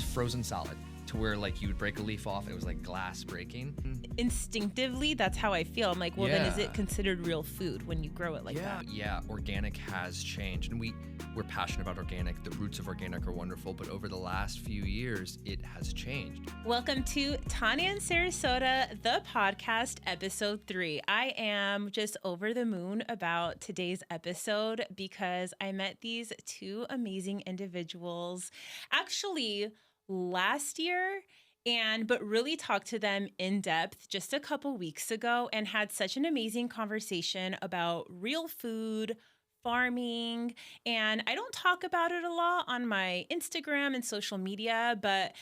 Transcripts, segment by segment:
frozen solid to where like you would break a leaf off. It was like glass breaking. Instinctively, that's how I feel. I'm like, well, then is Yeah. it considered real food when you grow it like that? Yeah, organic has changed, and we're passionate about organic. The roots of organic are wonderful, but over the last few years, it has changed. Welcome to Tanya and Sarasota, the podcast, episode 3. I am just over the moon about today's episode because I met these two amazing individuals actually last year but really talked to them in depth just a couple weeks ago and had such an amazing conversation about real food, farming, and I don't talk about it a lot on my Instagram and social media, but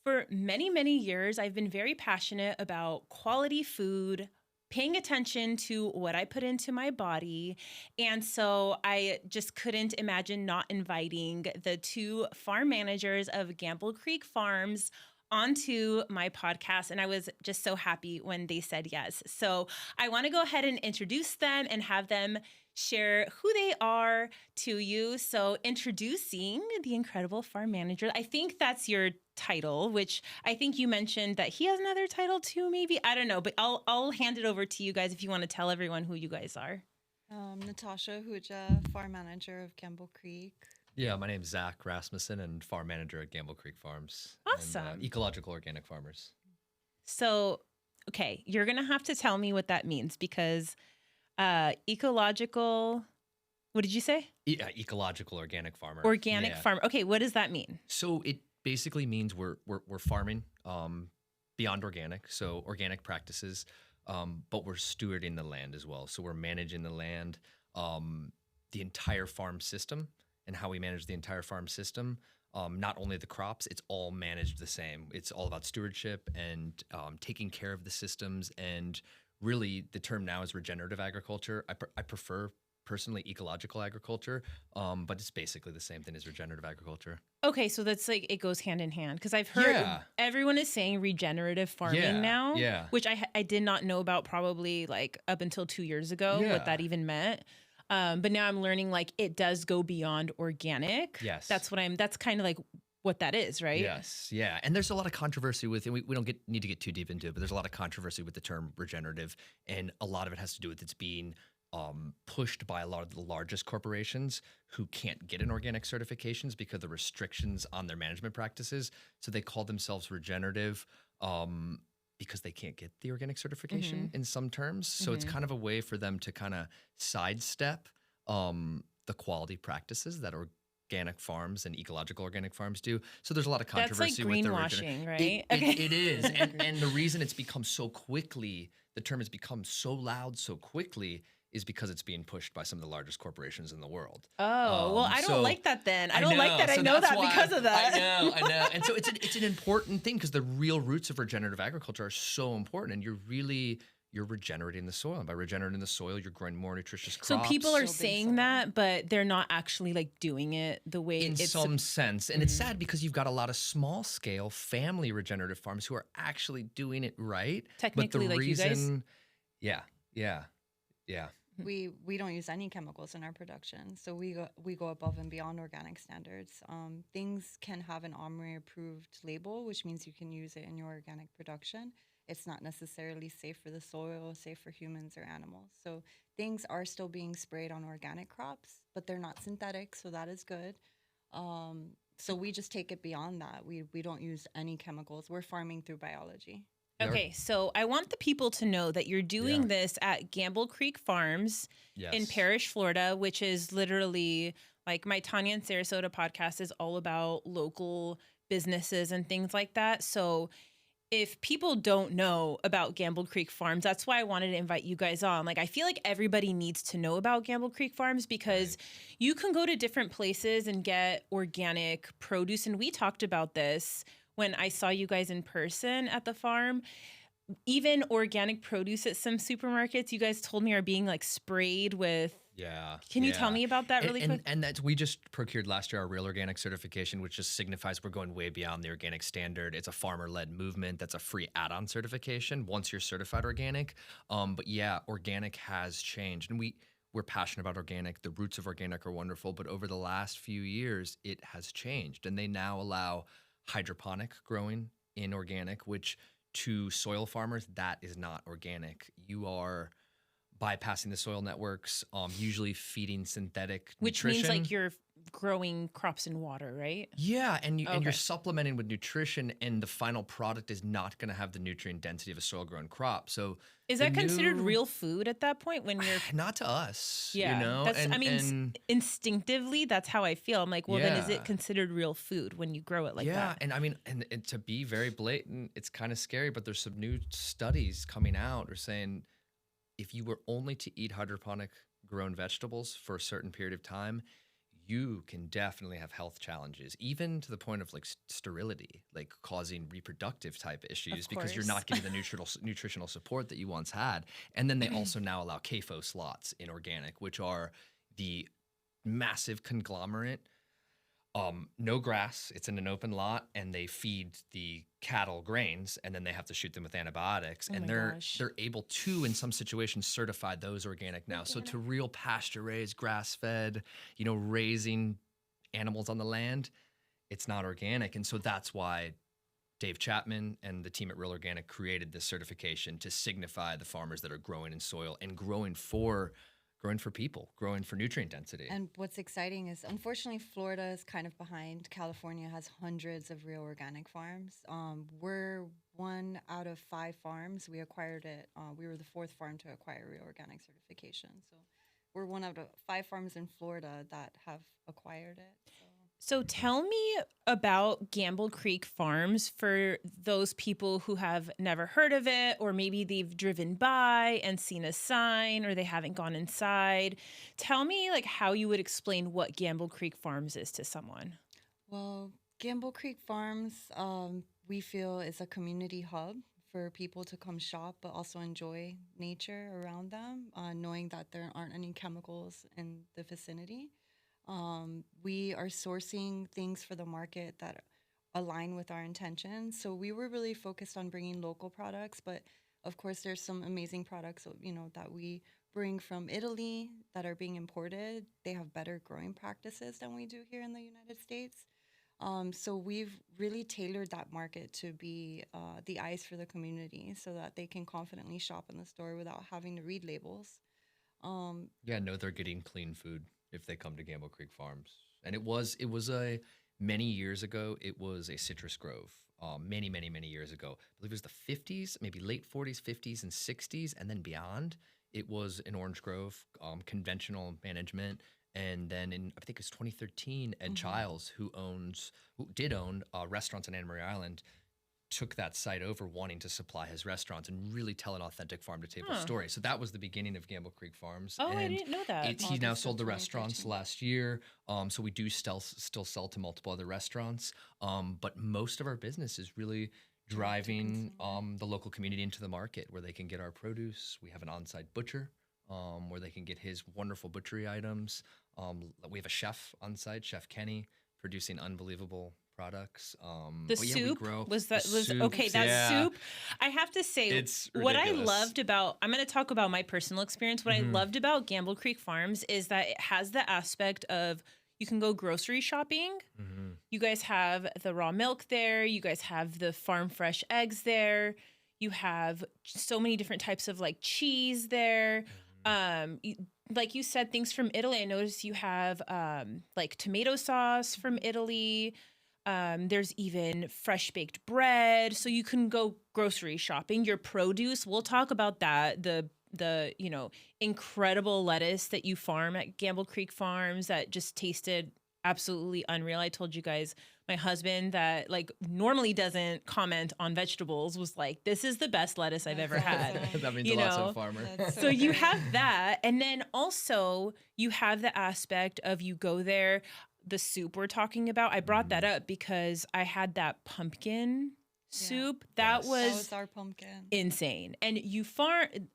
for many, many years, I've been very passionate about quality food, paying attention to what I put into my body. And so I just couldn't imagine not inviting the two farm managers of Gamble Creek Farms onto my podcast. And I was just so happy when they said yes. So I want to go ahead and introduce them and have them share who they are to you. So introducing the incredible farm manager. I think that's your title, which I think you mentioned that he has another title too, maybe. I don't know, but I'll hand it over to you guys if you want to tell everyone who you guys are. Natasha Huja, farm manager of Gamble Creek. Yeah, my name's Zach Rasmussen and farm manager at Gamble Creek Farms. Awesome. And, ecological organic farmers. So, okay, you're going to have to tell me what that means because ecological, what did you say? Ecological organic farmer. Organic farm. Okay, what does that mean? So it basically means we're farming beyond organic, so organic practices, but we're stewarding the land as well. So we're managing the land, the entire farm system, and how we manage the entire farm system. Not only the crops, it's all managed the same. It's all about stewardship and taking care of the systems. And really, the term now is regenerative agriculture. I prefer personally ecological agriculture, but it's basically the same thing as regenerative agriculture. Okay, so that's like, it goes hand in hand because I've heard everyone is saying regenerative farming now, which I did not know about probably like up until 2 years ago, what that even meant. But now I'm learning like it does go beyond organic. Yes. That's kind of like what that is, right? Yes. Yeah. And there's a lot of controversy with it. We don't need to get too deep into it, but there's a lot of controversy with the term regenerative. And a lot of it has to do with it's being pushed by a lot of the largest corporations who can't get an organic certifications because of the restrictions on their management practices. So they call themselves regenerative because they can't get the organic certification in some terms. So it's kind of a way for them to kind of sidestep the quality practices that organic farms and ecological organic farms do. So there's a lot of controversy. That's like greenwashing, right? It is. And the reason it's become so quickly, the term has become so loud so quickly is because it's being pushed by some of the largest corporations in the world. Oh, well, I don't like that then. I don't like that. I know that because of that. I know. And so it's an important thing because the real roots of regenerative agriculture are so important. And you're regenerating the soil. And by regenerating the soil, you're growing more nutritious crops. So people are saying that, but they're not actually like doing it the way in some sense. And it's sad because you've got a lot of small scale family regenerative farms who are actually doing it right. Technically, like you guys? Yeah. We don't use any chemicals in our production, so we go above and beyond organic standards. Things can have an OMRI approved label, which means you can use it in your organic production. It's not necessarily safe for the soil, safe for humans or animals. So things are still being sprayed on organic crops, but they're not synthetic, so that is good. So we just take it beyond that. We don't use any chemicals. We're farming through biology. Okay, so I want the people to know that you're doing this at Gamble Creek Farms in Parrish, Florida, which is literally like my Tanya and Sarasota podcast is all about local businesses and things like that. So if people don't know about Gamble Creek Farms, that's why I wanted to invite you guys on. Like, I feel like everybody needs to know about Gamble Creek Farms because you can go to different places and get organic produce. And we talked about this when I saw you guys in person at the farm. Even organic produce at some supermarkets, you guys told me are being like sprayed with. Can you tell me about that really quick? And that's, we just procured last year our Real Organic certification, which just signifies we're going way beyond the organic standard. It's a farmer-led movement. That's a free add-on certification once you're certified organic. But yeah, organic has changed. And we're passionate about organic. The roots of organic are wonderful. But over the last few years, it has changed. And they now allow hydroponic growing in organic, which to soil farmers, that is not organic. You are bypassing the soil networks, usually feeding synthetic Which nutrition. means like you're growing crops in water, right? Yeah, and you're Okay. supplementing with nutrition, and the final product is not going to have the nutrient density of a soil-grown crop. So Is the that considered new- real food at that point when you're not to us, Yeah, you know? that's. I mean, and instinctively, that's how I feel. I'm like, well, then is Yeah. it considered real food when you grow it like that? and I mean, and to be very blatant, it's kind of scary, but there's some new studies coming out or saying if you were only to eat hydroponic grown vegetables for a certain period of time, you can definitely have health challenges, even to the point of like sterility, like causing reproductive type issues because you're course. not getting the nutritional support that you once had. And then they also now allow CAFO slots in organic, which are the massive conglomerate. No grass. It's in an open lot, and they feed the cattle grains, and then they have to shoot them with antibiotics. Oh and my they're gosh. they're able to, in some situations, certify those organic now. So to real pasture raised, grass fed, raising animals on the land, it's not organic. And so that's why Dave Chapman and the team at Real Organic created this certification to signify the farmers that are growing in soil and growing for people, growing for nutrient density. And what's exciting is, unfortunately, Florida is kind of behind. California has hundreds of real organic farms. We're 1 out of 5 farms. We acquired it. We were the 4th farm to acquire real organic certification. So we're 1 out of 5 farms in Florida that have acquired it. So tell me about Gamble Creek Farms for those people who have never heard of it, or maybe they've driven by and seen a sign, or they haven't gone inside. Tell me like how you would explain what Gamble Creek Farms is to someone. Well, Gamble Creek Farms, we feel is a community hub for people to come shop, but also enjoy nature around them, knowing that there aren't any chemicals in the vicinity. We are sourcing things for the market that align with our intentions. So we were really focused on bringing local products, but of course there's some amazing products, that we bring from Italy that are being imported. They have better growing practices than we do here in the United States. So we've really tailored that market to be the eyes for the community so that they can confidently shop in the store without having to read labels. They're getting clean food if they come to Gamble Creek Farms. And it was many years ago, it was a citrus grove. Many, many, many years ago. I believe it was the 50s, maybe late 40s, 50s, and 60s, and then beyond. It was an orange grove, conventional management. And then I think it's 2013, Ed Childs, who did own restaurants on Anna Maria Island, took that site over wanting to supply his restaurants and really tell an authentic farm-to-table story. So that was the beginning of Gamble Creek Farms. Oh, I And didn't know that. he now August sold the of restaurants 2013. last year. So we do still sell to multiple other restaurants. But most of our business is really driving the local community into the market where they can get our produce. We have an on-site butcher where they can get his wonderful butchery items. We have a chef on site, Chef Kenny, producing unbelievable products. The but soup we grow was the soups, okay. That yeah. soup, I have to say, It's what I ridiculous. loved about. I'm going to talk about my personal experience. What I loved about Gamble Creek Farms is that it has the aspect of you can go grocery shopping. You guys have the raw milk there. You guys have the farm fresh eggs there. You have so many different types of like cheese there. Like you said, things from Italy. I noticed you have like tomato sauce from Italy. There's even fresh baked bread. So you can go grocery shopping. Your produce, we'll talk about that. The incredible lettuce that you farm at Gamble Creek Farms that just tasted absolutely unreal. I told you guys, my husband that like normally doesn't comment on vegetables was like, this is the best lettuce I've ever had. That means You a lot to know, a farmer. That's So you great. have that. And then also you have the aspect of you go there, the soup we're talking about. I brought that up because I had that pumpkin soup. That Yes. That was was our pumpkin. insane. And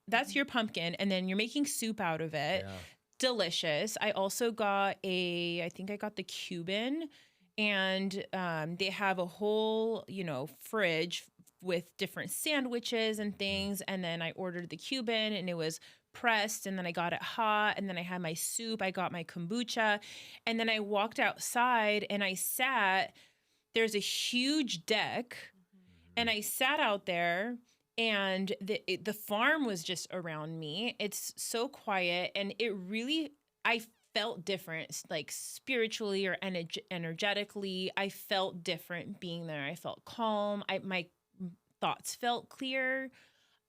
that's your pumpkin. And then you're making soup out of it. Yeah. Delicious. I also got I think I got the Cuban, and they have a whole, fridge with different sandwiches and things. And then I ordered the Cuban and it was pressed, and then I got it hot, and then I had my soup, I got my kombucha, and then I walked outside and I sat. there's a huge deck, and I sat out there, and the farm was just around me. It's so quiet, and I felt different, like spiritually or energetically. I felt different being there. I felt calm. My thoughts felt clear.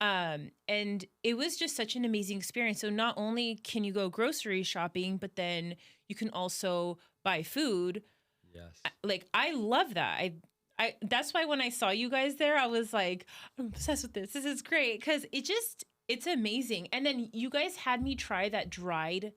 And it was just such an amazing experience. So not only can you go grocery shopping, but then you can also buy food. Yes. Like, I love that. That's why when I saw you guys there, I was like, I'm obsessed with this. This is great. Cause it's amazing. And then you guys had me try that dried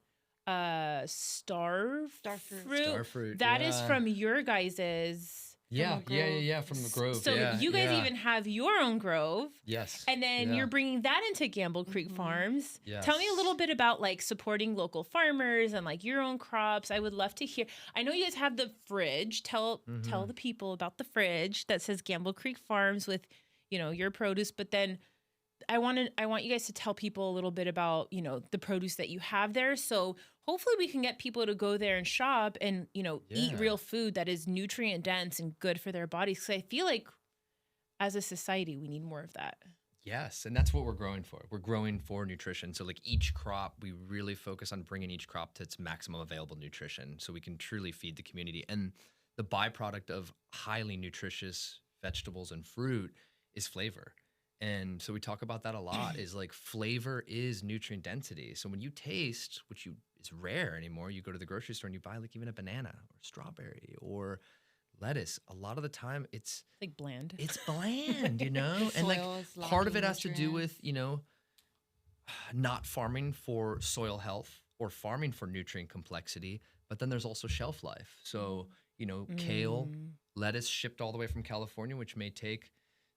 star fruit. Star fruit. That is from your guys's. From the Grove. So you guys even have your own grove. Yes. And then you're bringing that into Gamble Creek Farms. Yes. Tell me a little bit about like supporting local farmers and like your own crops. I would love to hear. I know you guys have the fridge. Tell the people about the fridge that says Gamble Creek Farms with, your produce. But then I want you guys to tell people a little bit about, the produce that you have there. So hopefully we can get people to go there and shop and, eat real food that is nutrient dense and good for their bodies. Because I feel like as a society, we need more of that. Yes, and that's what we're growing for. We're growing for nutrition. So like each crop, we really focus on bringing each crop to its maximum available nutrition so we can truly feed the community. And the byproduct of highly nutritious vegetables and fruit is flavor. And so we talk about that a lot is like flavor is nutrient density. So when you taste, which is rare anymore, you go to the grocery store and you buy like even a banana or strawberry or lettuce. A lot of the time it's like bland. It's bland, and like part of it has to do with, not farming for soil health or farming for nutrient complexity, but then there's also shelf life. So, kale, lettuce shipped all the way from California, which may take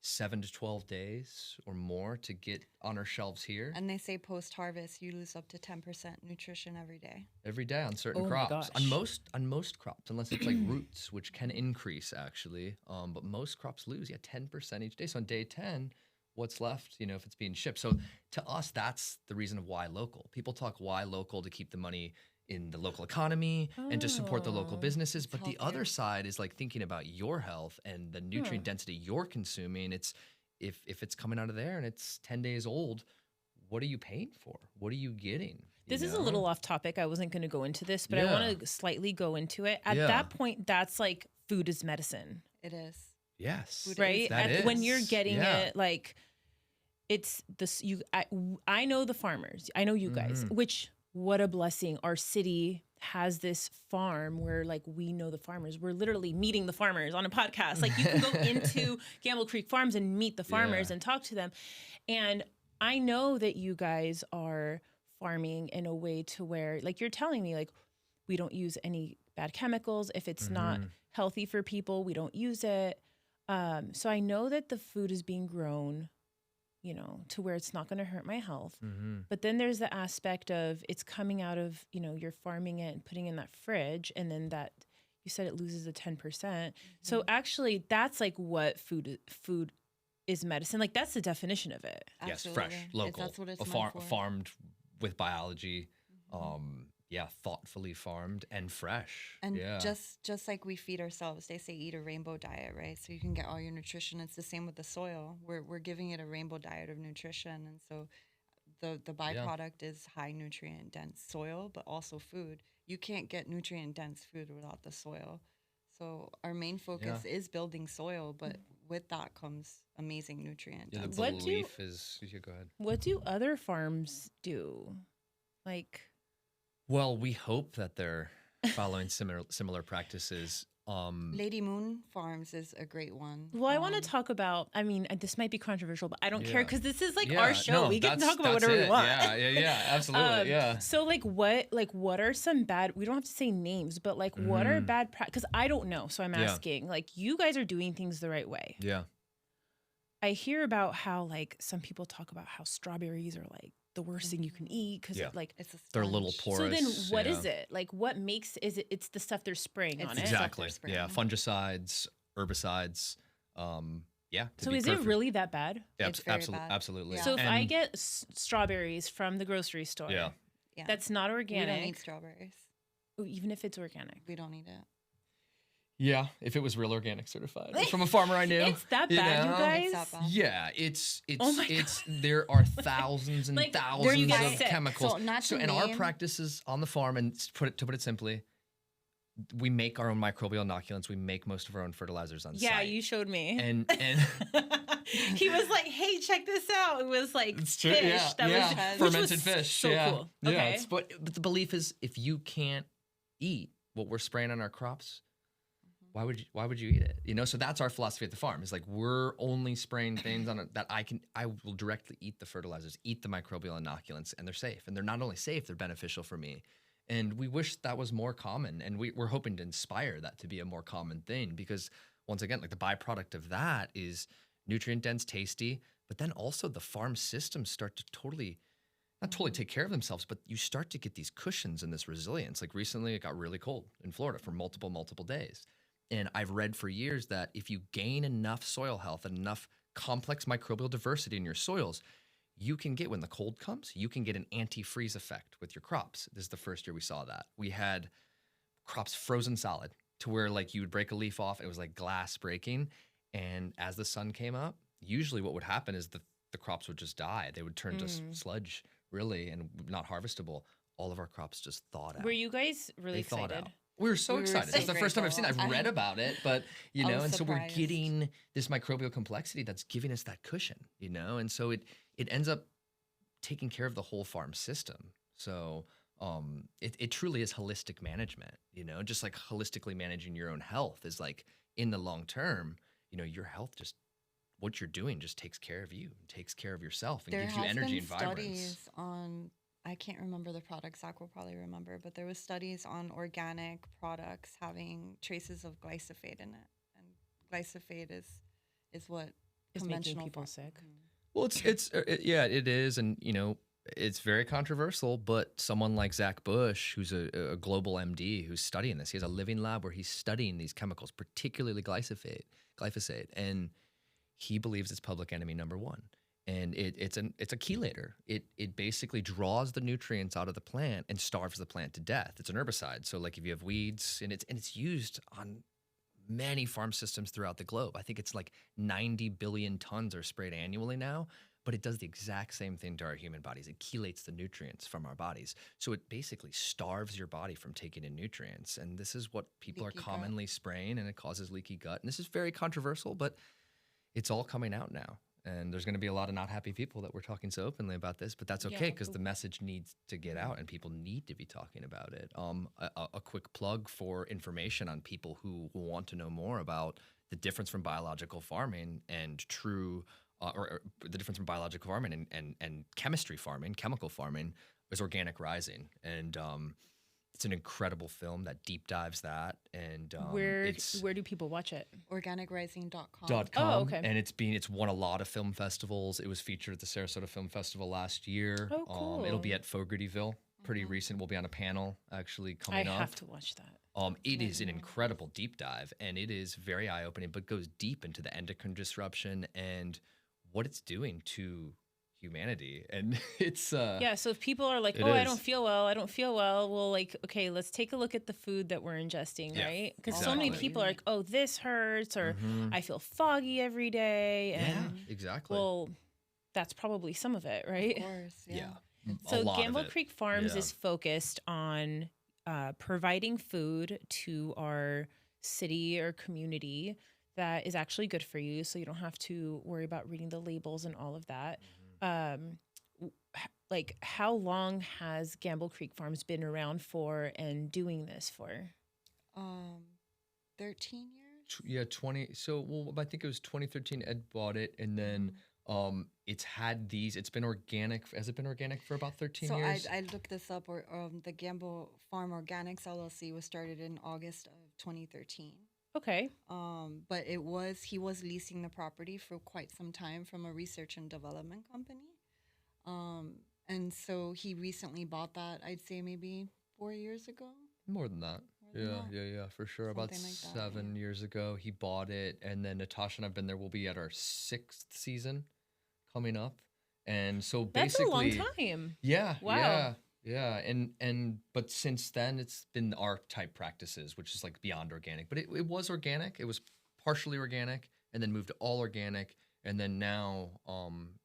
7 to 12 days or more to get on our shelves here. And they say post-harvest, you lose up to 10% nutrition every day. Every day on certain crops. On most crops, unless it's like roots, which can increase actually. But most crops lose, 10% each day. So on day 10, what's left, if it's being shipped. So to us, that's the reason of why local. People talk why local to keep the money in the local economy and to support the local businesses. But the other side is like thinking about your health and the nutrient density you're consuming. It's if it's coming out of there and it's 10 days old, what are you paying for? What are you getting? This is a little off topic. I wasn't going to go into this, but I want to slightly go into it. At that point, that's like food is medicine. It is. Yes. Food right? When you're getting it, like it's this, I know the farmers. I know you guys, which what a blessing. Our city has this farm where like we know the farmers. We're literally meeting the farmers on a podcast. Like you can go into Gamble Creek Farms and meet the farmers and talk to them. And I know that you guys are farming in a way to where like you're telling me like we don't use any bad chemicals. If it's not healthy for people, we don't use it. So I know that the food is being grown to where it's not going to hurt my health. But then there's the aspect of it's coming out of, you're farming it and putting in that fridge. And then that you said it loses the 10%. So actually that's like what food is medicine. Like that's the definition of it. Absolutely. Yes. Fresh, local, That's what it's meant for. farmed with biology. Thoughtfully farmed and fresh. And just like we feed ourselves, they say eat a rainbow diet, right? So you can get all your nutrition. It's the same with the soil. We're giving it a rainbow diet of nutrition, and so the byproduct is high nutrient dense soil, but also food. You can't get nutrient dense food without the soil. So our main focus is building soil, but with that comes amazing nutrient density. The belief is. Go ahead. What do other farms do? Like. Well, we hope that they're following similar practices. Lady Moon Farms is a great one. Well, I want to talk about, this might be controversial, but I don't care because this is like our show. We can talk about whatever we want. Yeah, absolutely. So what are some bad, we don't have to say names, but like what are bad because I don't know. So I'm asking, like you guys are doing things the right way. Yeah. I hear about how like some people talk about how strawberries are like the worst thing you can eat because they're a little porous. So then what is it? Like what makes it's the stuff they're spraying on it? Exactly. Yeah. Fungicides, herbicides. So is it really that bad? Absolutely. Yeah. So if I get strawberries from the grocery store, that's not organic. We don't eat strawberries. Even if it's organic. We don't eat it. Yeah, if it was real organic certified from a farmer I knew. It's that you bad, know? you guys. It's that bad. Yeah, it's Oh my it's there are thousands and Like, there thousands you of get sick. chemicals. So not to and our name- practices on the farm, and to put it simply, we make our own microbial inoculants. We make most of our own fertilizers on Yeah, site. you showed me. and He was like, "Hey, check this out." It was like it's true. fish. Yeah, that yeah. was Fermented which was fish. So yeah. cool. Yeah, Okay. but the belief is if you can't eat what we're spraying on our crops, why would you eat it? You know, so that's our philosophy at the farm. Is like we're only spraying things on it that I will directly eat the fertilizers, eat the microbial inoculants, and they're safe. And they're not only safe, they're beneficial for me. And we wish that was more common. And we're hoping to inspire that to be a more common thing because once again, like the byproduct of that is nutrient dense, tasty, but then also the farm systems start to not totally take care of themselves, but you start to get these cushions and this resilience. Like recently it got really cold in Florida for multiple days. And I've read for years that if you gain enough soil health and enough complex microbial diversity in your soils, you can get, when the cold comes, you can get an antifreeze effect with your crops. This is the first year we saw that. We had crops frozen solid to where like you would break a leaf off, it was like glass breaking. And as the sun came up, usually what would happen is the crops would just die. They would turn to sludge really and not harvestable. All of our crops just thawed out. Were you guys really They thawed excited? out. We were so We were excited. so It's the first time I've seen it. I've grateful. read about it, but you I know, was and so we're surprised. getting this microbial complexity that's giving us that cushion, you know, and so it ends up taking care of the whole farm system. So it truly is holistic management, you know, just like holistically managing your own health is like in the long term, you know, your health just what you're doing just takes care of you, takes care of yourself, and There gives you has energy been and vibrance. studies on, I can't remember the product, Zach will probably remember, but there was studies on organic products having traces of glyphosate in it. And glyphosate is what Is making conventional people farm- sick. Well, yeah, it is, and you know, it's very controversial. But someone like Zach Bush, who's a global MD, who's studying this, he has a living lab where he's studying these chemicals, particularly glyphosate, and he believes it's public enemy number one. And it's a chelator. It basically draws the nutrients out of the plant and starves the plant to death. It's an herbicide. So like if you have weeds, and it's used on many farm systems throughout the globe. I think it's like 90 billion tons are sprayed annually now, but it does the exact same thing to our human bodies. It chelates the nutrients from our bodies. So it basically starves your body from taking in nutrients. And this is what people Leaky are gut. commonly spraying, and it causes leaky gut. And this is very controversial, but it's all coming out now. And there's going to be a lot of not happy people that we're talking so openly about this, but that's okay Yeah, because the message needs to get out and people need to be talking about it. A quick plug for information on people who want to know more about the difference from biological farming and true, or the difference from biological farming and chemistry farming, chemical farming, is Organic Rising. And it's an incredible film that deep dives that. And Where do people watch it? organicrising.com. Oh, okay. And it's won a lot of film festivals. It was featured at the Sarasota Film Festival last year. Oh, cool. It'll be at Fogartyville, pretty recent. We'll be on a panel actually I coming up. have to watch that. It is an incredible deep dive, and it is very eye-opening, but goes deep into the endocrine disruption and what it's doing to humanity. And it's Yeah, so if people are like, It "Oh, I is. don't feel well," well, like, okay, let's take a look at the food that we're ingesting, Yeah, right? Because so many exactly. people are like, "Oh, this hurts," or Mhm. "I feel foggy every day," and yeah, exactly. well, that's probably some of it, right? Of course, yeah. A So lot of Gamble it. Creek Farms Yeah. is focused on providing food to our city or community that is actually good for you, so you don't have to worry about reading the labels and all of that. Like, how long has Gamble Creek Farms been around for and doing this for? 13 years. Yeah, 20. So, well, I think it was 2013 Ed bought it, and then it's been organic. Has it been organic for about 13 So years? I looked this up. Or the Gamble Farm Organics LLC was started in August of 2013. Okay. But he was leasing the property for quite some time from a research and development company. And so he recently bought that, I'd say maybe 4 years ago. More than that. More than Yeah, for sure. About Something like that, 7 years ago, he bought it, and then Natasha and I've been there. We'll be at our 6th season coming up, and so That's basically, a long time. Yeah, Wow. Yeah, but since then it's been our type practices, which is like beyond organic. But it was organic. It was partially organic, and then moved to all organic, and then now,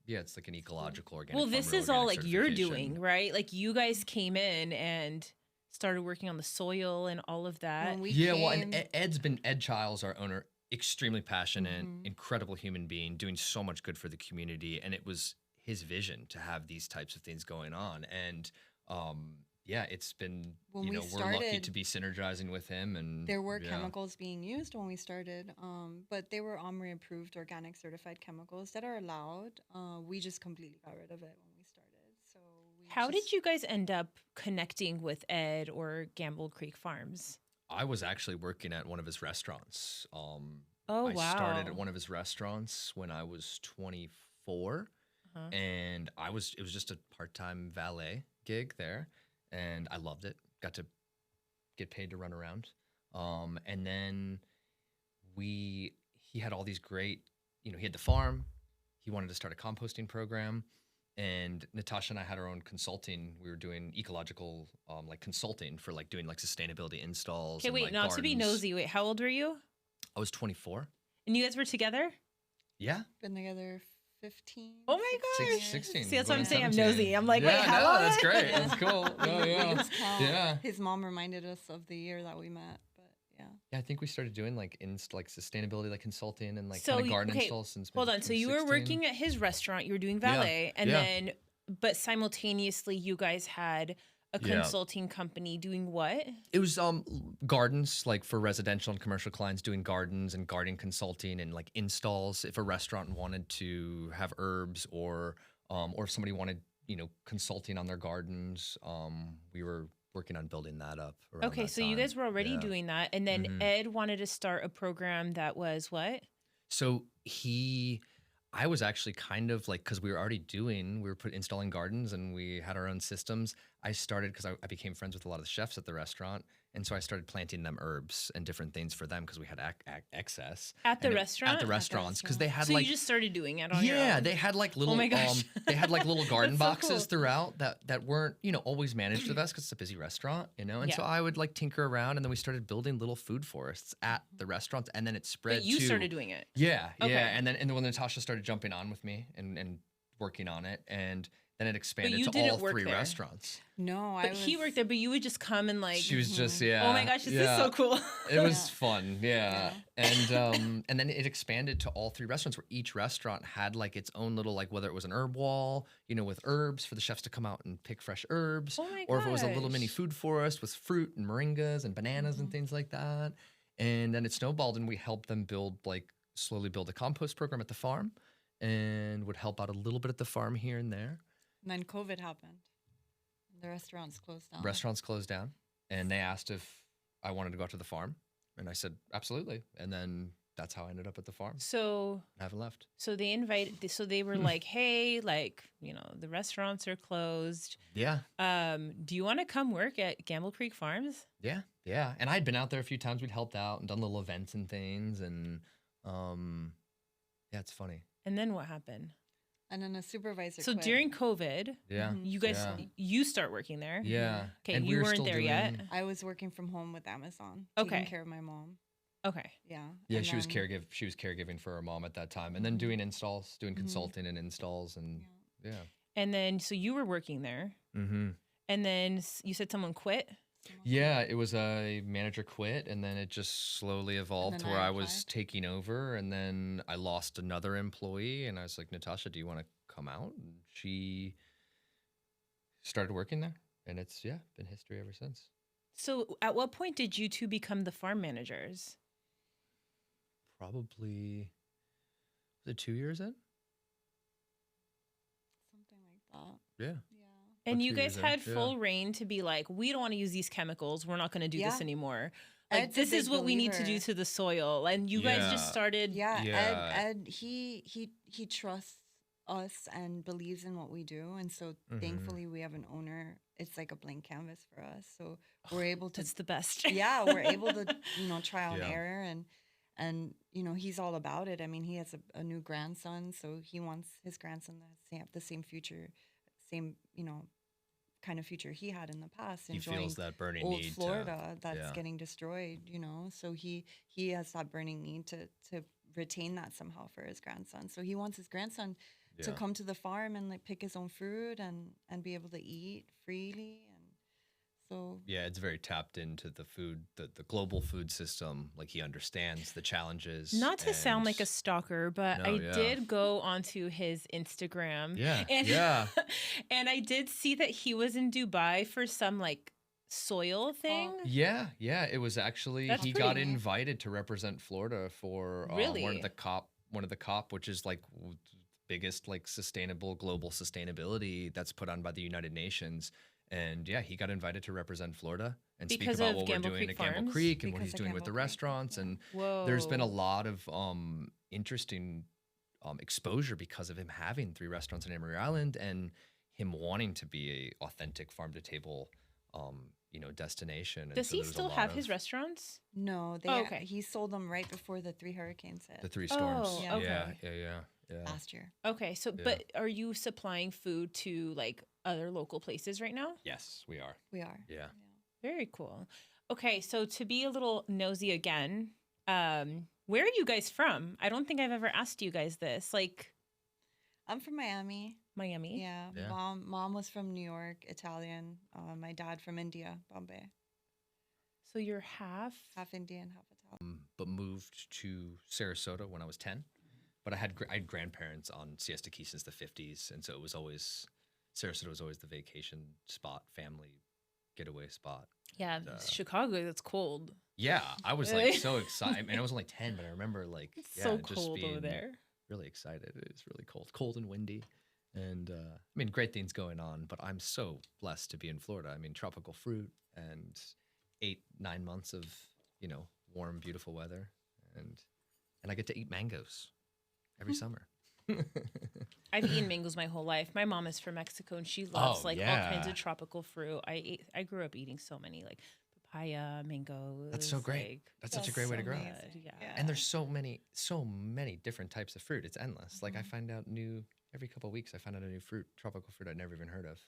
yeah, it's like an ecological organic. Well, this farmer is all organic like you're certification. doing, right? Like you guys came in and started working on the soil and all of that. When we Yeah, came, well, and Ed Childs, our owner, extremely passionate, Mhm. incredible human being, doing so much good for the community, and it was his vision to have these types of things going on, and yeah, it's been, when we we're lucky started, to be synergizing with him, and there were yeah. chemicals being used when we started, but they were OMRI approved organic certified chemicals that are allowed. We just completely got rid of it when we started. So How did you guys end up connecting with Ed or Gamble Creek Farms? I was actually working at one of his restaurants. Oh, I started wow. at one of his restaurants when I was 24, Uh-huh. and it was just a part-time valet gig there, and I loved it. Got to get paid to run around. And then he had all these great, he had the farm. He wanted to start a composting program, and Natasha and I had our own consulting. We were doing ecological, like consulting for like doing like sustainability installs. Okay, and, wait, like, not to be gardens. nosy. Wait, how old were you? I was 24. And you guys were together? Yeah. been together 15? Oh my gosh. 16. See, that's what going I'm on saying. I'm 17. nosy. I'm like, yeah, wait, how no, long? that's great. That's cool. Oh, We yeah. lose count. Yeah. His mom reminded us of the year that we met, but yeah. Yeah, I think we started doing like like sustainability, like consulting and like So kind of you- garden okay, installs since Hold maybe on. So you were 2016. working at his restaurant, you were doing Yeah, valet, and yeah. then, but simultaneously, you guys had a Yeah. consulting company doing what? It was gardens, like for residential and commercial clients, doing gardens and garden consulting and like installs. If a restaurant wanted to have herbs, or if somebody wanted, consulting on their gardens, we were working on building that up around Okay, that so you time. guys were already Yeah. doing that, and then Mhm. Ed wanted to start a program that was what? So I was actually kind of like, because we were installing gardens and we had our own systems. I started because I became friends with a lot of the chefs at the restaurant. And so I started planting them herbs and different things for them because we had excess. At the And restaurant? At the At the restaurants, because they had So like, you just started doing it on your yeah, own? they had like little, my gosh. they had like little garden That's so boxes cool. throughout that weren't, always managed the best because it's a busy restaurant, And so Yeah. I would like tinker around, and then we started building little food forests at the restaurants, and then it spread But you to, started doing it. yeah, Okay. yeah, and then when Natasha started jumping on with me and working on it, and then it expanded you to didn't all work 3 there. restaurants. No, But he worked there, but you would just come and like, She was just, yeah. oh my gosh, this yeah. is so cool. It was Yeah. fun, yeah. And then it expanded to all 3 restaurants, where each restaurant had like its own little, like, whether it was an herb wall, with herbs for the chefs to come out and pick fresh herbs, Oh my or if it was a little mini gosh. food forest with fruit and moringas and bananas and things like that. And then it snowballed, and we helped them slowly build a compost program at the farm, and would help out a little bit at the farm here and there. And then COVID happened. The restaurants closed down. Restaurants closed down, and they asked if I wanted to go out to the farm, and I said absolutely, and then that's how I ended up at the farm. So I haven't left. so they were like, hey, like, the restaurants are closed. Yeah, Do you want to come work at Gamble Creek Farms? yeah, yeah. And I'd been out there a few times. We'd helped out and done little events and things, and yeah, it's funny. And then what happened? And then a supervisor So quit. during COVID, Yeah, Mhm. you guys, yeah. you start working there. Yeah. Okay, And we you were weren't still there yet. doing- I was working from home with Amazon, Okay. taking care of my mom. Okay. Yeah. Yeah, And she was then- caregiving for her mom at that time, and then doing installs, doing consulting and installs, and yeah. And then, so you were working there. Mm-hmm. And then you said someone quit. Yeah, it was a manager quit, and then it just slowly evolved then to where I I was applied. taking over, and then I lost another employee, and I was like, Natasha, do you want to come out? And she started working there, and it's been history ever since. So at what point did you two become the farm managers? Probably was it 2 years in? Something like that. Yeah. Yeah. And About you 2 guys years in, had yeah. full reign to be like, we don't want to use these chemicals. We're not going to do this Yeah. anymore. Like, Ed's a this is big what we need to do believer. to the soil. And you guys just Yeah. started. Yeah, Yeah. Ed he trusts us and believes in what we do, and so Mhm. thankfully we have an owner. It's like a blank canvas for us, so we're able to. That's the best. Yeah, we're able to trial and Yeah. error, and he's all about it. I mean, he has a new grandson, so he wants his grandson to have the same future, same kind of future he had in the past, He enjoying feels that burning old need Florida that's yeah. getting destroyed, you know. So he has that burning need to retain that somehow for his grandson. So he wants his grandson to Yeah. come to the farm and like pick his own fruit and be able to eat freely. And so Yeah, it's very tapped into the food, the global food system. Like he understands the challenges. Not to sound like a and- stalker, but No, I yeah. did go onto his Instagram. Yeah, And, yeah. and I did see that he was in Dubai for some like soil thing. Yeah, yeah. It was actually That's he pretty got neat. invited to represent Florida for one Really? of the COP, which is like biggest like sustainable global sustainability that's put on by the United Nations. And yeah, he got invited to represent Florida and Because speak about of what Gamble we're doing Creek at Gamble Farms? Creek and what Because he's of doing with the Gamble Creek, restaurants. yeah. And Whoa. there's been a lot of interesting exposure because of him having 3 restaurants in Emery Island and him wanting to be a authentic farm to table destination. And Does so he there's a still lot have of his restaurants? no, they Oh, okay. he sold them right before the 3 hurricanes hit the 3 storms? Oh, Yeah. okay. Yeah. last year. Okay, so Yeah. but are you supplying food to like other local places right now? Yes, we are. We are. Yeah. Very cool. Okay, so to be a little nosy again, where are you guys from? I don't think I've ever asked you guys this. Like I'm from Miami. Miami. Yeah. Yeah. Mom was from New York, Italian. My dad from India, Bombay. So you're half. Half Indian, half Italian. But moved to Sarasota when I was 10. But I had grandparents on Siesta Key since the 50s, and so it was always Sarasota was always the vacation spot, family getaway spot. Yeah, Uh, Chicago. That's cold. Yeah, I was Really? like so excited. I mean, I was only 10, but I remember like It's yeah, so just cold over being there. really excited. It was really cold and windy, and I mean, great things going on. But I'm so blessed to be in Florida. I mean, tropical fruit and 8-9 months of warm, beautiful weather, and I get to eat mangoes every summer. I've eaten mangoes my whole life. My mom is from Mexico and she loves Oh, like all yeah. kinds of tropical fruit. I grew up eating so many like papaya, mangoes. That's so great. like, That's such a That's great way to so grow. amazing. Yeah. Yeah. And there's so many different types of fruit. It's endless. Like I find out every couple of weeks. I find out a new tropical fruit I'd never even heard of.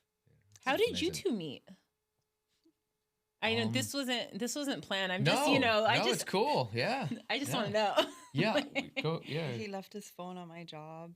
How It's did you amazing. two meet? I know this wasn't planned. I'm No, just it's cool. Yeah, I just yeah. want to know. yeah, yeah, He left his phone on my job,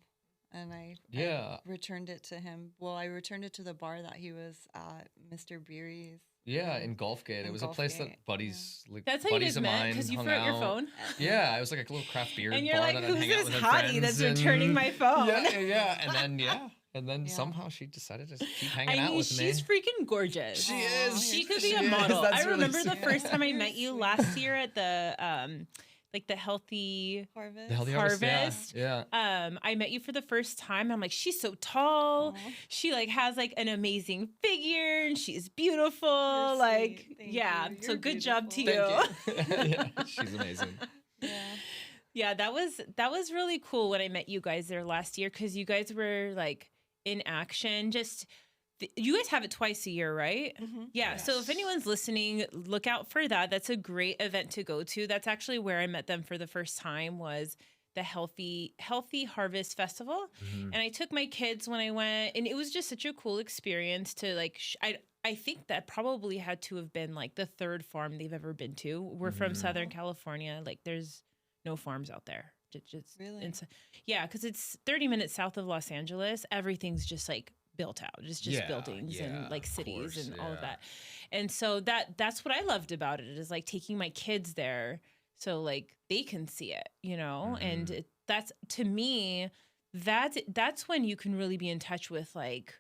and I yeah, returned it to him. Well, I returned it to the bar that he was at, Mr. Beery's. yeah. In Gulfgate, it In was a place Gulfgate, that buddies, like That's how you buddies guys of met mine, because you hung forgot your out. phone. Yeah, it was like a little craft beer And you're bar like, that I'd who's hang out this with her hottie friends that's returning my phone? Yeah, and then Yeah. somehow she decided to keep hanging I out mean, with me. she's freaking gorgeous. She Aw, is. She could be She a is. model. That's I really remember the sweet. first time I You're met you sweet. last year at the like the healthy Harvest. The healthy Harvest. Yeah. I met you for the first time. I'm like, she's so tall. Aw. She like has like an amazing figure and she's beautiful. You're Like, sweet. Thank yeah. you. So You're good job to you. beautiful. Thank you. Yeah, she's amazing. Yeah. Yeah, that was really cool when I met you guys there last year because you guys were like in action. You guys have it twice a year, right? Mhm. Yeah. So if Yes. anyone's listening, look out for that. That's a great event to go to. That's actually where I met them for the first time was the Healthy Harvest Festival. Mhm. And I took my kids when I went, and it was just such a cool experience to like. I think that probably had to have been like the third farm they've ever been to. We're from Mhm. Southern California. Like, there's no farms out there. Just Really? yeah, because it's 30 minutes south of Los Angeles. Everything's just like built out. It's just Yeah, buildings yeah, and like of cities course, and all of yeah. that. And so that's what I loved about it is like taking my kids there so like they can see it, and Mhm. that's to me that's when you can really be in touch with like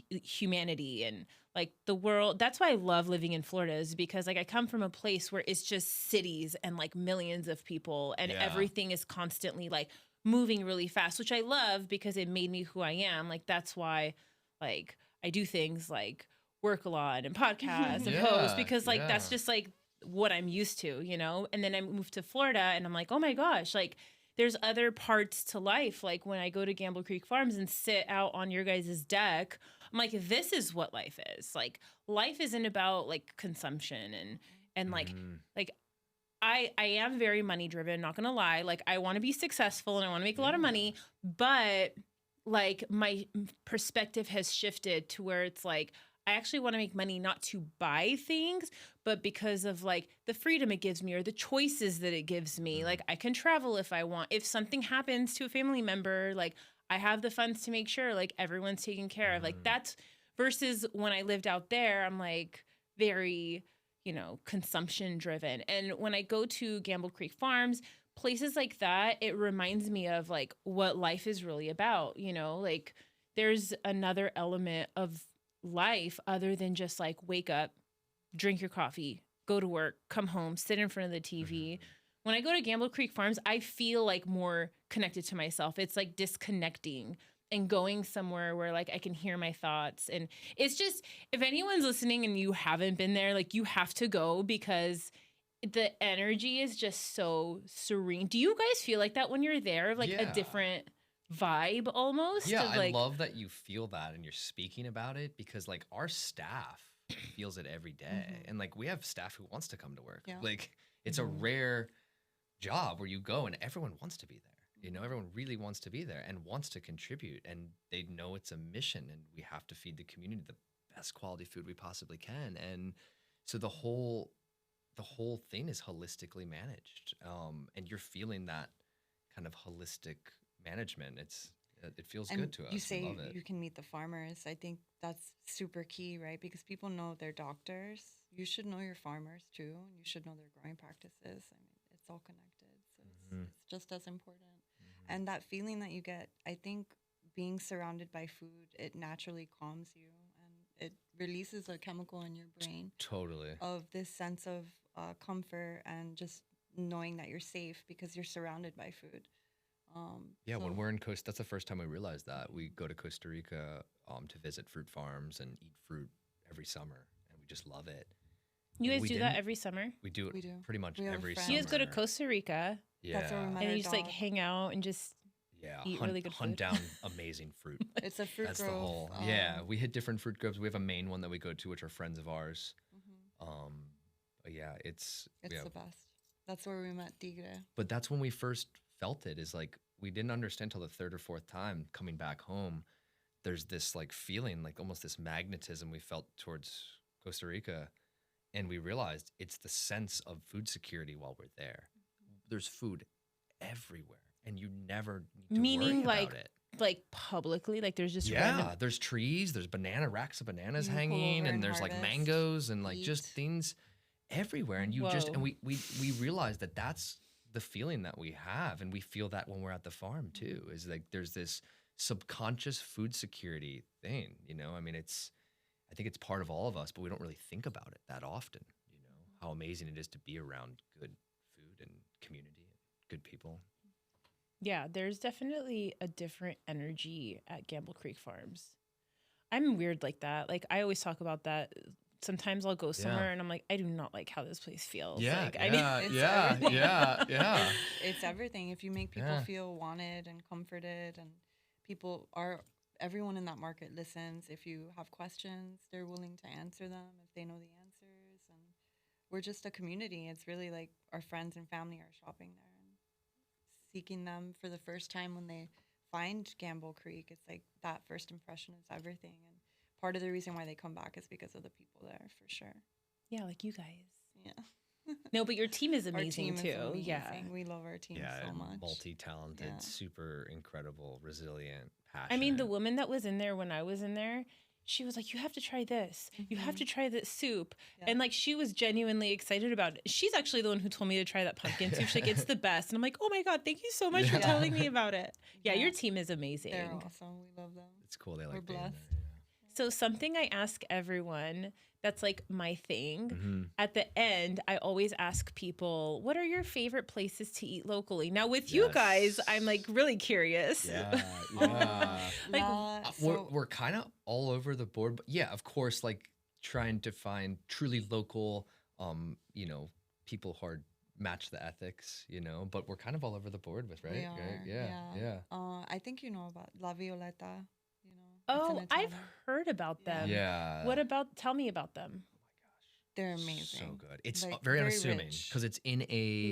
humanity and like the world. That's why I love living in Florida is because like I come from a place where it's just cities and like millions of people and Yeah. everything is constantly like moving really fast, which I love because it made me who I am. Like that's why like I do things like work a lot and podcasts and post Yeah, because like that's yeah. just like what I'm used to, And then I moved to Florida and I'm like, oh my gosh, like there's other parts to life. Like when I go to Gamble Creek Farms and sit out on your guys' deck, I'm like, this is what life is. Like life isn't about like consumption and like Mhm. like I am very money driven, not gonna lie. Like I want to be successful and I want to make a lot of money, but like my perspective has shifted to where it's like I actually want to make money not to buy things, but because of like the freedom it gives me or the choices that it gives me. Like I can travel if I want. If something happens to a family member, like I have the funds to make sure like everyone's taken care of. Like that's versus when I lived out there, I'm like very, consumption driven. And when I go to Gamble Creek Farms, places like that, it reminds me of like what life is really about, like there's another element of life other than just like wake up, drink your coffee, go to work, come home, sit in front of the TV. When I go to Gamble Creek Farms, I feel like more connected to myself. It's like disconnecting and going somewhere where like I can hear my thoughts. And it's just, if anyone's listening and you haven't been there, like you have to go because the energy is just so serene. Do you guys feel like that when you're there? Like a different vibe almost? Yeah, of like, I love that you feel that and you're speaking about it because like our staff feels it every day. And like we have staff who wants to come to work. Yeah. Like it's a rare job where you go and everyone wants to be there. Everyone really wants to be there and wants to contribute, and they know it's a mission and we have to feed the community the best quality food we possibly can. And so the whole thing is holistically managed. And you're feeling that kind of holistic management. It feels good to us. You say we love it. you can meet the farmers. I think that's super key, right? Because people know their doctors. You should know your farmers too, and you should know their growing practices. I mean, it's all connected, so it's just as important. And that feeling that you get, I think, being surrounded by food, it naturally calms you, and it releases a chemical in your brain Totally. of this sense of comfort and just knowing that you're safe because you're surrounded by food. When we're in Costa, that's the first time we realized that. We go to Costa Rica to visit fruit farms and eat fruit every summer, and we just love it. you guys do that every summer? We do it We do. pretty much We have every friends. summer. You guys go to Costa Rica Yeah. That's where we met and our you just like dog. hang out and just eat hunt, really good hunt food. down amazing fruit. It's a fruit That's grove. the whole. We hit different fruit groves. We have a main one that we go to, which are friends of ours. But yeah, it's It's the best. That's where we met Tigre. But that's when we first felt it. Is like we didn't understand till the third or fourth time coming back home. There's this like feeling, like almost this magnetism we felt towards Costa Rica, and we realized it's the sense of food security while we're there. There's food everywhere, and you never need to Meaning worry like about it. like publicly, like there's just Yeah, random. there's trees, there's racks of bananas You pull hanging, over and and there's like harvest, mangoes and like just eat. things everywhere. And you just Whoa. and we realized that that's the feeling that we have, and we feel that when we're at the farm too. Is like there's this subconscious food security thing. I mean, I think it's part of all of us, but we don't really think about it that often. How amazing it is to be around good food and community and good people. Yeah, there's definitely a different energy at Gamble Creek Farms. I'm weird like that. Like I always talk about that. Sometimes I'll go somewhere and I'm like, I do not like how this place feels. Yeah, like, yeah. It's everything. If you make people Yeah. feel wanted and comforted, and everyone in that market listens. If you have questions, they're willing to answer them if they know the answers. And we're just a community. It's really like our friends and family are shopping there and seeking them for the first time when they find Gamble Creek. It's like that first impression is everything. And part of the reason why they come back is because of the people there, for sure. Yeah, like you guys. Yeah. No, but your team is Our amazing team is too. amazing. Yeah. We love our team so much. Multi-talented, Yeah. super incredible, resilient, passionate. I mean, the woman that was in there when I was in there, she was like, you have to try this. You have to try this soup. Yeah. And like, she was genuinely excited about it. She's actually the one who told me to try that pumpkin soup. She's like, it's the best. And I'm like, oh my God, thank you so much for Yeah. telling me about it. Yeah, Yeah. your team is amazing. They're awesome. We love them. It's cool. They We're like being blessed. there. So something I ask everyone that's like my thing. Mhm. At the end, I always ask people, what are your favorite places to eat locally? Now with you guys, Yes. I'm like really curious. Yeah, yeah. Like, We're kind of all over the board, but yeah, of course, like trying to find truly local, people who are match the ethics, but we're kind of all over the board with, right? We Right? are, Yeah. I think you know about La Violeta. oh, it's an I've Italian- heard about Yeah. them. Yeah. What about, tell me about them. They're amazing. So good. It's Like, very very unassuming rich. because it's in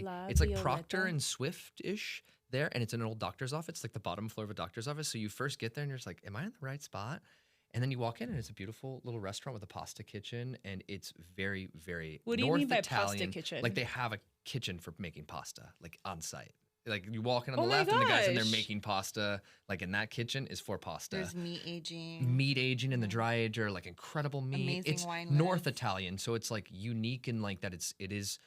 La it's like Proctor Violeta. and Swift-ish there, and it's in an old doctor's office, like the bottom floor of a doctor's office. So you first get there and you're just like, am I in the right spot? And then you walk in and it's a beautiful little restaurant with a pasta kitchen, and it's very, very What do you North mean by Italian. pasta kitchen? Like they have a kitchen for making pasta, like on site. Like you walk in on Oh the my left, and the guys in there gosh. making pasta. Like in that kitchen is for pasta. There's meat aging. Meat aging in the dry ager, like incredible meat. Amazing It's wine North lists. Italian, so it's like unique in like that. It is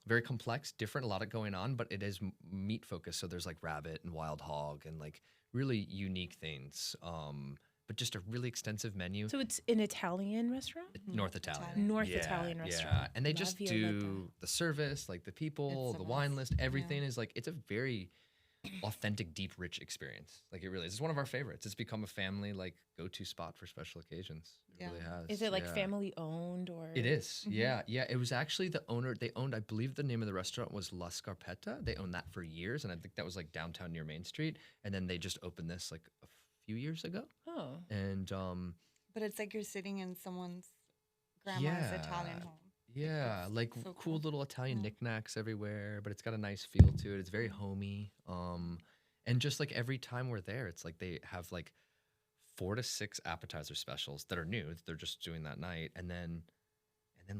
very complex, different, a lot of going on, but it is meat focused. So there's like rabbit and wild hog and like really unique things. But just a really extensive menu. So it's an Italian restaurant? North Italian. North Yeah, Italian Yeah, restaurant. and they Love just you, love do the service, like the people, It's the a wine must. list, everything is like, it's a very authentic, deep, rich experience. Like it really is. It's one of our favorites. It's become a family like go-to spot for special occasions. It Yeah. really has. Is it like yeah. family owned or? It is. Mhm. Yeah. Yeah. It was actually the owner. They owned, I believe the name of the restaurant was La Scarpetta. They owned that for years. And I think that was like downtown near Main Street. And then they just opened this like a few years ago. Oh. And But it's like you're sitting in someone's grandma's Italian home. yeah, it's like so cool cool. little Italian Yeah. knickknacks everywhere, but it's got a nice feel to it. It's very homey. And just like every time we're there, it's like they have like 4 to 6 appetizer specials that are new. They're just doing that night, and then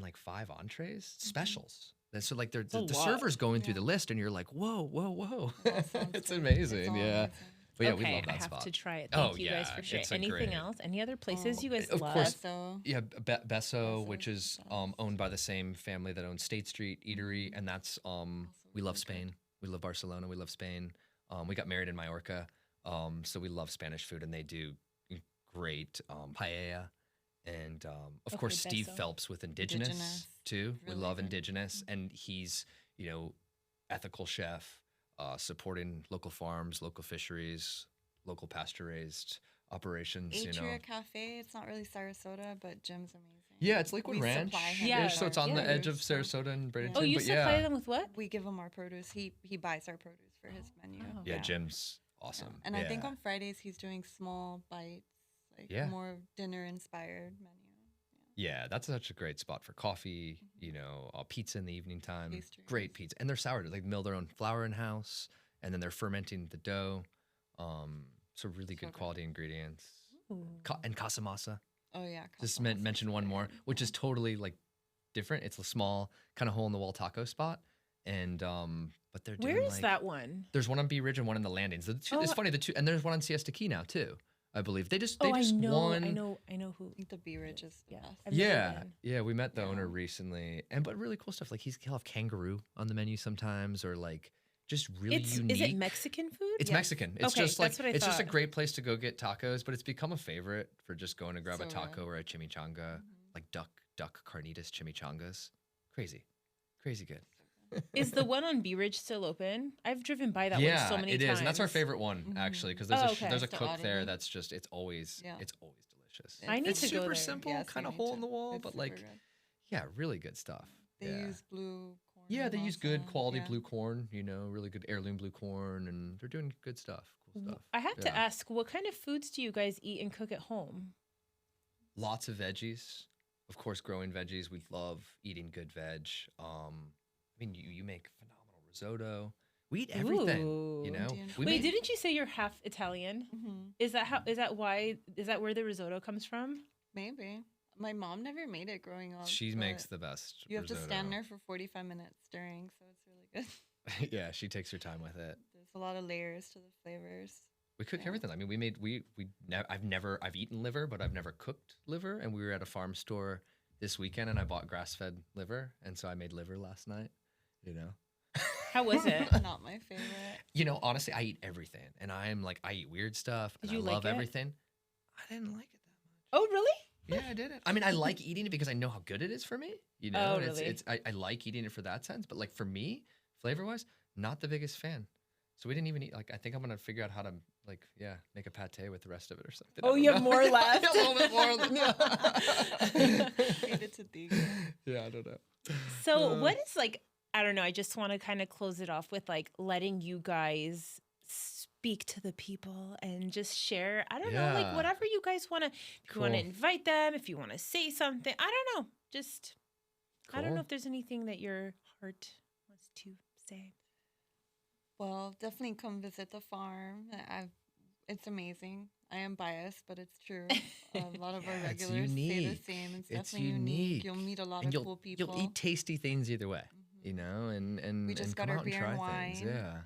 like 5 entrees specials. And so like they're a the lot. server's going through Yeah. the list, and you're like, whoa, whoa, whoa! It all sounds It's good. amazing. It's all Yeah. amazing. But yeah, okay, we love that I have spot. to try it. Oh, Thank you guys yeah, for sharing. it's a Anything great- else? Any other places Oh, you guys of love? course. So Yeah, Besso, Besso which is is the best. owned by the same family that owns State Street Eatery, and that's we love really good. Spain. We love Barcelona. We love Spain. We got married in Mallorca, so we love Spanish food, and they do great paella, and of Okay, course Steve Besso. Phelps with Indigenous, Indigenous. too. We Really love good. Indigenous, and he's ethical chef, supporting local farms, local fisheries, local pasture raised operations. Atria Cafe. It's not really Sarasota, but Jim's amazing. Yeah, it's Lakewood We Ranch. supply him Yeah. with So it's our on the edge of produce, so Sarasota and Bradenton. Oh, you but supply yeah. them with what? We give him our produce. He buys our produce for his menu. Oh. Yeah, Yeah. Jim's Yeah. awesome. And I think Yeah. on Fridays he's doing small bites, like Yeah. more dinner inspired menu. Yeah, that's such a great spot for coffee, pizza in the evening time. Pastries. Great pizza. And they're sourdough. They mill their own flour in-house, and then they're fermenting the dough. So really So good good. quality ingredients. Ooh. And casamasa. Oh yeah. Just Casa Masa mention is one more, good. which is totally like different. It's a small kind of hole in the wall taco spot. And but they're doing Where is like, that one? There's one on Bee Ridge and one in the landings. It's Oh, funny, and there's one on Siesta Key now too, I believe. They just Oh, won. I know who. I think the Bee Ridge is the Yeah. best. I've never Yeah, been. yeah, we met the owner Yeah. recently, but really cool stuff. Like he'll have kangaroo on the menu sometimes, or like just really It's unique. is it Mexican food? It's Yes. Mexican. It's Okay, just like that's what I it's just a thought. great place to go get tacos, but it's become a favorite for just going to grab a So taco good. or a chimichanga, like duck carnitas chimichangas. Crazy good. Is the one on Bee Ridge still open? I've driven by that one Yeah, so many it times. is, and that's our favorite one actually, because there's Oh, a okay. there's a The cook there Oddity. that's just it's always delicious. I need It's to go super there. simple, Yes, kind you of need hole to. in the wall, It's but super like good. yeah, really good stuff. They yeah. use blue corn. Yeah, they use good masa, quality yeah. blue corn, really good heirloom blue corn, and they're doing good stuff, cool stuff. I have to Yeah. ask, what kind of foods do you guys eat and cook at home? Lots of veggies. Of course, growing veggies. We love eating good veg. You make phenomenal risotto. We eat everything, Ooh. Indian We Wait, make- didn't you say you're half Italian? Mhm. Is that where the risotto comes from? Maybe. My mom never made it growing up. She but makes the best You have to stand risotto. there for 45 minutes stirring, so it's really good. Yeah, she takes her time with it. There's a lot of layers to the flavors. We cook Yeah. everything. I mean, I've eaten liver, but I've never cooked liver. And we were at a farm store this weekend, and I bought grass-fed liver, and so I made liver last night. How was it? Not my favorite. Honestly, I eat everything, and I eat weird stuff, and Did you I like love it? everything. I didn't like it that much. Oh, really? Yeah, I didn't. I mean, I like eating it because I know how good it is for me. Oh, and really? I like eating it for that sense, but like for me, flavor-wise, not the biggest fan. So we didn't even eat. Like, I think I'm gonna figure out how to make a pate with the rest of it or something. I Oh, don't you have know. more Yeah, left. a little bit more. Feed it to Diego. Yeah, I don't know. So what is I don't know, I just want to kind of close it off with letting you guys speak to the people and just share, I don't know, Yeah. whatever you guys want to, if you want to Cool. invite them, if you want to say something, I don't know, just, I don't know Cool. if there's anything that your heart wants to say. Well, definitely come visit the farm. It's amazing. I am biased, but it's true. A lot of our Yeah, it's regulars say the unique. same. It's It's definitely unique. You'll unique. meet a lot And of you'll cool you'll people. eat tasty things either way, you Hmm. know, We and just got come our out and beer and try things. wine, Yeah.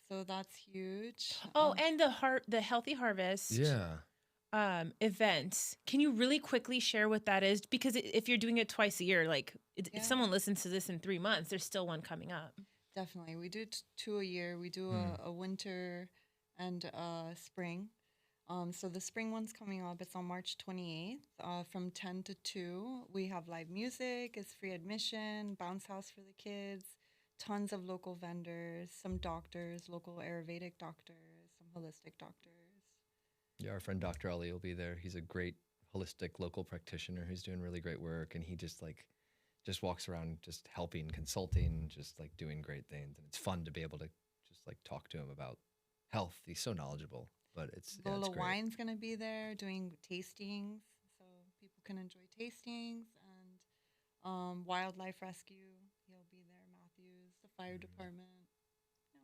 so that's huge. Oh, and the Healthy Harvest Yeah. events. Can you really quickly share what that is? Because if you're doing it twice a year, like if Yeah, someone listens to this in 3 months, there's still one coming up. definitely. We do two a year. We do Mm. a winter and a spring. So the spring one's coming up. It's on March 28th from 10 to 2. We have live music. It's free admission, bounce house for the kids, tons of local vendors, some doctors, local Ayurvedic doctors, some holistic doctors. Yeah, our friend Dr. Ali will be there. He's a great holistic local practitioner who's doing really great work, and he just walks around just helping, consulting, just like doing great things. And it's fun to be able to just like talk to him about health. He's so knowledgeable, but it's Lola great. Wine's going to be there doing tastings, so people can enjoy tastings and wildlife rescue. He'll be there. Matthews, the fire department. Yeah,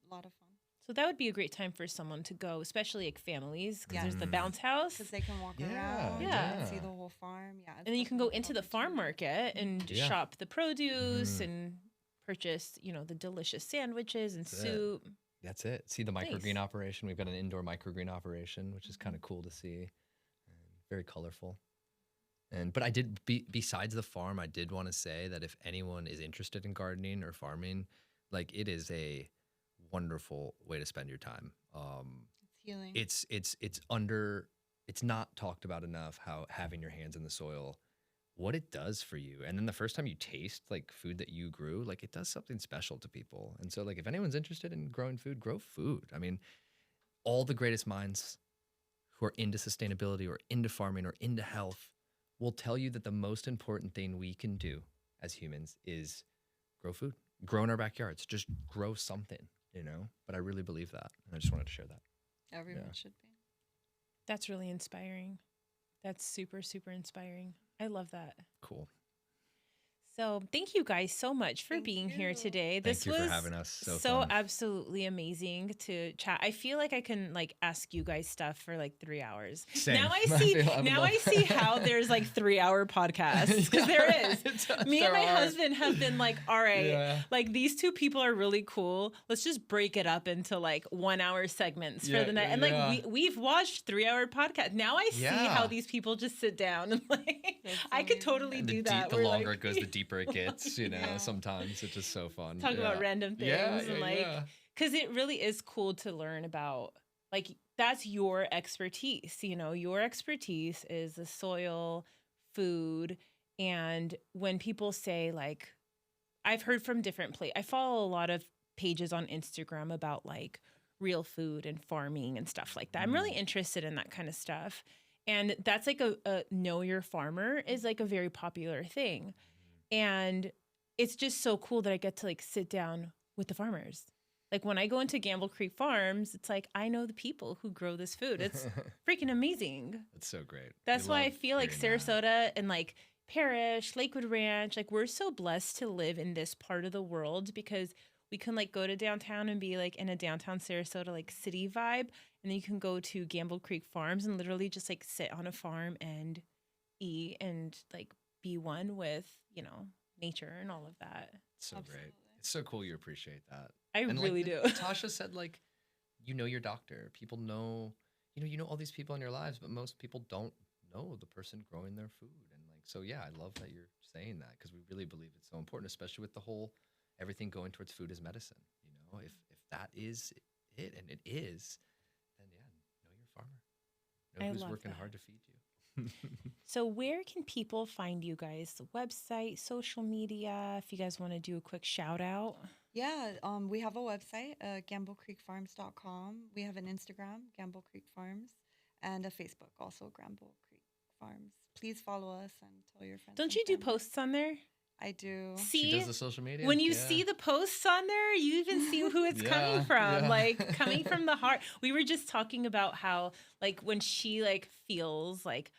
a lot of fun. So that would be a great time for someone to go, especially like families, because there's the Yes. bounce house. Because they can walk Yeah, around Yeah. and see the whole farm. Yeah. And then you can go into the farm market and Yeah. shop the produce Mhm. and purchase, the delicious sandwiches and That's it. soup. That's it. See the Nice. microgreen operation. We've got an indoor microgreen operation, which is kind Mm-hmm. of cool to see, and very colorful. But I did, besides the farm, I did want to say that if anyone is interested in gardening or farming, like it is a wonderful way to spend your time. It's healing. It's not talked about enough how having your hands in the soil, what it does for you. And then the first time you taste like food that you grew, like it does something special to people. And so like if anyone's interested in growing food, grow food. I mean, all the greatest minds who are into sustainability or into farming or into health will tell you that the most important thing we can do as humans is grow food, grow in our backyards, just grow something, you know? But I really believe that. And I just wanted to share that. Everyone yeah. should be. That's really inspiring. That's super, super inspiring. I love that. Cool. So thank you guys so much for Thank being here you. today. Thank This you was for having us. So fun. absolutely amazing to chat. I feel like I can like ask you guys stuff for like 3 hours. Same. Now I I see feel- I would now love- I see how there's like 3-hour podcasts because there is. Me and my There are. husband have been like, all right, Yeah. like these two people are really cool. Let's just break it up into like 1-hour segments for Yeah, the night. And yeah. like we've watched 3-hour podcasts. Now I see Yeah. how these people just sit down and like That's I could amazing. totally And do the, that. the We're longer like- it goes, the deeper it gets, you know, Yeah. sometimes it's just so fun. talk about random things Yeah, and yeah, like yeah. because it really is cool to learn about like that's your expertise. Your expertise is the soil, food, and when people say like I've heard from different I follow a lot of pages on Instagram about like real food and farming and stuff like that. I'm really interested in that kind of stuff. And that's like a know your farmer is like a very popular thing. And it's just so cool that I get to like sit down with the farmers. Like when I go into Gamble Creek Farms, it's like I know the people who grow this food. It's freaking amazing. It's so great. That's We why I love feel like hearing that. Sarasota and like Parrish, Lakewood Ranch, like we're so blessed to live in this part of the world because we can like go to downtown and be like in a downtown Sarasota like city vibe. And then you can go to Gamble Creek Farms and literally just like sit on a farm and eat and like be one with, nature and all of that. It's so great. Absolutely. It's so cool you appreciate that. I And really like do. Tasha said, like, you know your doctor. People know, you know all these people in your lives, but most people don't know the person growing their food. And like, so yeah, I love that you're saying that because we really believe it's so important, especially with the whole everything going towards food as medicine. You know, if that is it, and it is, then yeah, know your farmer. Know I who's love working that. hard to feed you. So where can people find you guys? The website, social media, if you guys want to do a quick shout out. Yeah, we have a website, gamblecreekfarms.com. We have an Instagram, Gamble Creek Farms, and a Facebook, also Gamble Creek Farms. Please follow us and tell your friends. Don't and you do family. posts on there? I do. She See, does the social media. when you Yeah. see the posts on there, you even see who it's coming Yeah, from, yeah. like coming from the heart. We were just talking about how, like, when she like feels like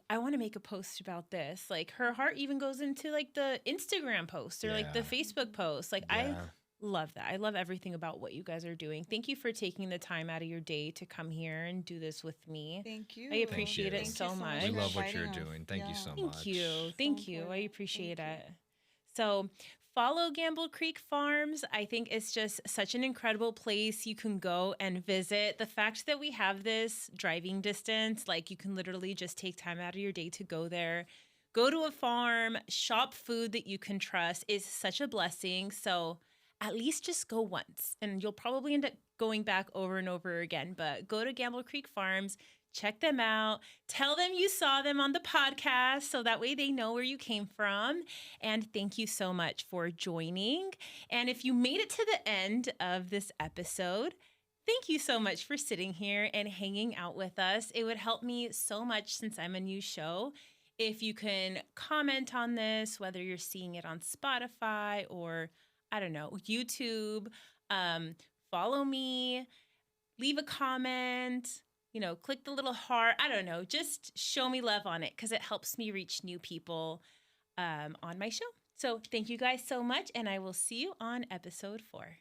I want to make a post about this, like her heart even goes into like the Instagram post or like the Yeah. Facebook post. Like Yeah. Love that. I love everything about what you guys are doing. Thank you for taking the time out of your day to come here and do this with me. Thank you. I appreciate it Thank so you much. We for love what you're inviting us. doing. Thank you Yeah. so Thank much. you. So Thank you. I important. appreciate Thank it. So, follow Gamble Creek Farms. I think it's just such an incredible place you can go and visit. The fact that we have this driving distance, like you can literally just take time out of your day to go there, go to a farm, shop food that you can trust is such a blessing. So, at least just go once, and you'll probably end up going back over and over again. But go to Gamble Creek Farms, check them out, tell them you saw them on the podcast so that way they know where you came from. And thank you so much for joining. And if you made it to the end of this episode, thank you so much for sitting here and hanging out with us. It would help me so much since I'm a new show. If you can comment on this, whether you're seeing it on Spotify or I don't know, YouTube, follow me, leave a comment, click the little heart. I don't know, just show me love on it because it helps me reach new people on my show. So thank you guys so much, and I will see you on episode 4.